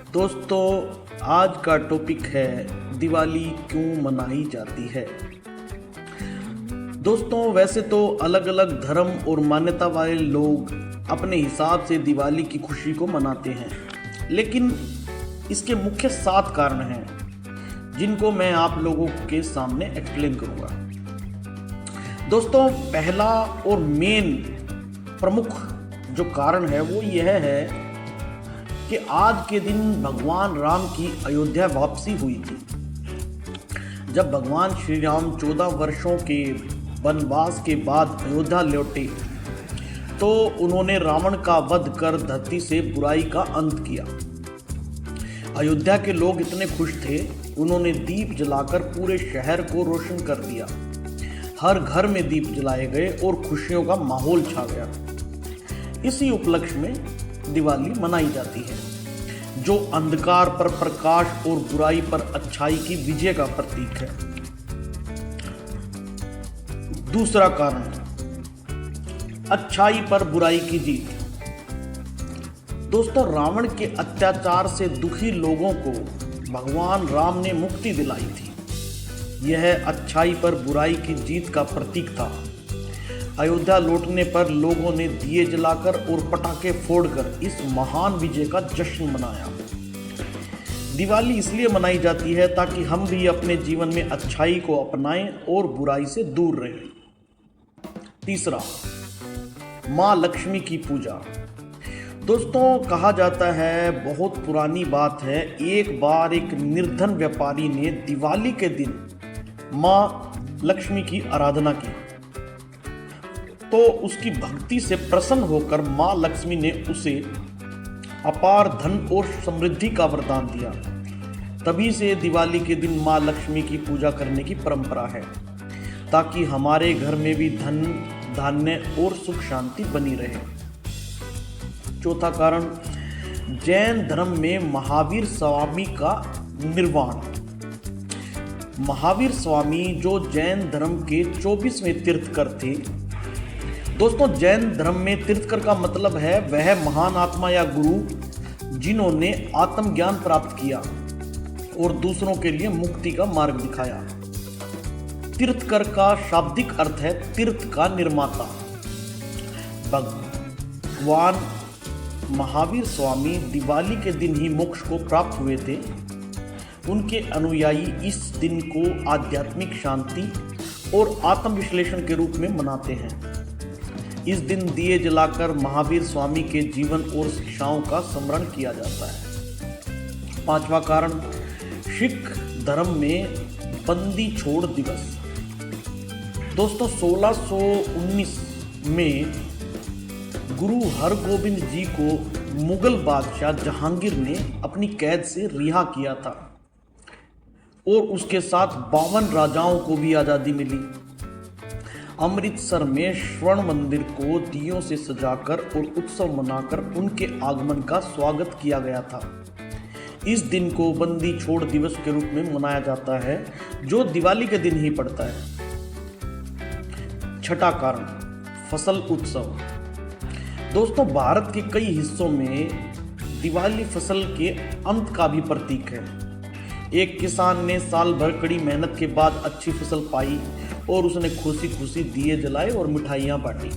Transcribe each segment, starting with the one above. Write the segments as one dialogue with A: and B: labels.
A: दोस्तों, आज का टॉपिक है दिवाली क्यों मनाई जाती है। दोस्तों, वैसे तो अलग अलग धर्म और मान्यता वाले लोग अपने हिसाब से दिवाली की खुशी को मनाते हैं, लेकिन इसके मुख्य 7 कारण हैं जिनको मैं आप लोगों के सामने एक्सप्लेन करूंगा। दोस्तों, पहला और मेन प्रमुख जो कारण है वो यह है कि आज के दिन भगवान राम की अयोध्या वापसी हुई थी। जब भगवान श्री राम 14 वर्षों के वनवास के बाद अयोध्या लौटे तो उन्होंने रावण का वध कर धरती से बुराई का अंत किया। अयोध्या के लोग इतने खुश थे, उन्होंने दीप जलाकर पूरे शहर को रोशन कर दिया। हर घर में दीप जलाए गए और खुशियों का माहौल छा गया। इसी उपलक्ष्य में दिवाली मनाई जाती है, जो अंधकार पर प्रकाश और बुराई पर अच्छाई की विजय का प्रतीक है। दूसरा कारण, अच्छाई पर बुराई की जीत। दोस्तों, रावण के अत्याचार से दुखी लोगों को भगवान राम ने मुक्ति दिलाई थी। यह अच्छाई पर बुराई की जीत का प्रतीक था। अयोध्या लौटने पर लोगों ने दिए जलाकर और पटाखे फोड़कर इस महान विजय का जश्न मनाया। दिवाली इसलिए मनाई जाती है ताकि हम भी अपने जीवन में अच्छाई को अपनाएं और बुराई से दूर रहें। तीसरा, माँ लक्ष्मी की पूजा। दोस्तों, कहा जाता है, बहुत पुरानी बात है, एक बार एक निर्धन व्यापारी ने दिवाली के दिन माँ लक्ष्मी की आराधना की तो उसकी भक्ति से प्रसन्न होकर माँ लक्ष्मी ने उसे अपार धन और समृद्धि का वरदान दिया। तभी से दिवाली के दिन माँ लक्ष्मी की पूजा करने की परंपरा है, ताकि हमारे घर में भी धन धान्य और सुख शांति बनी रहे। चौथा कारण, जैन धर्म में महावीर स्वामी का निर्वाण। महावीर स्वामी जो जैन धर्म के 24वें तीर्थकर थे। दोस्तों, जैन धर्म में तीर्थकर का मतलब है वह महान आत्मा या गुरु जिन्होंने आत्मज्ञान प्राप्त किया और दूसरों के लिए मुक्ति का मार्ग दिखाया। तीर्थकर का शाब्दिक अर्थ है तीर्थ का निर्माता। भगवान महावीर स्वामी दिवाली के दिन ही मोक्ष को प्राप्त हुए थे। उनके अनुयायी इस दिन को आध्यात्मिक शांति और आत्मविश्लेषण के रूप में मनाते हैं। इस दिन दिए जलाकर महावीर स्वामी के जीवन और शिक्षाओं का स्मरण किया जाता है। पांचवा कारण, सिख धर्म में बंदी छोड़ दिवस। दोस्तों, 1619 में गुरु हरगोबिंद जी को मुगल बादशाह जहांगीर ने अपनी कैद से रिहा किया था और उसके साथ 52 राजाओं को भी आज़ादी मिली। अमृतसर में स्वर्ण मंदिर को दियों से सजाकर और उत्सव मनाकर उनके आगमन का स्वागत किया गया था। इस दिन को बंदी छोड़ दिवस के रूप में मनाया जाता है, जो दिवाली के दिन ही पड़ता है। छठा कारण, फसल उत्सव। दोस्तों, भारत के कई हिस्सों में दिवाली फसल के अंत का भी प्रतीक है। एक किसान ने साल भर कड़ी मेहनत के बाद अच्छी फसल पाई और उसने खुशी खुशी दिए जलाए और मिठाइयाँ बांटी।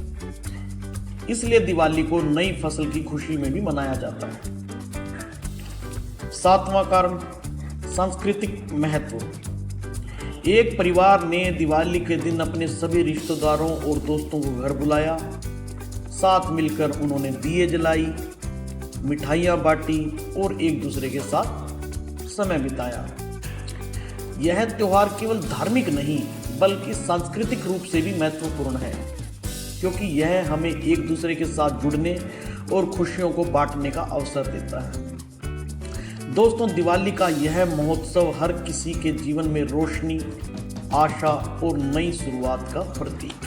A: इसलिए दिवाली को नई फसल की खुशी में भी मनाया जाता है। सातवां कारण, सांस्कृतिक महत्व। एक परिवार ने दिवाली के दिन अपने सभी रिश्तेदारों और दोस्तों को घर बुलाया। साथ मिलकर उन्होंने दिए जलाई, मिठाइयाँ बांटी और एक दूसरे के साथ समय बिताया। यह त्योहार केवल धार्मिक नहीं बल्कि सांस्कृतिक रूप से भी महत्वपूर्ण है, क्योंकि यह हमें एक दूसरे के साथ जुड़ने और खुशियों को बांटने का अवसर देता है। दोस्तों, दिवाली का यह महोत्सव हर किसी के जीवन में रोशनी, आशा और नई शुरुआत का प्रतीक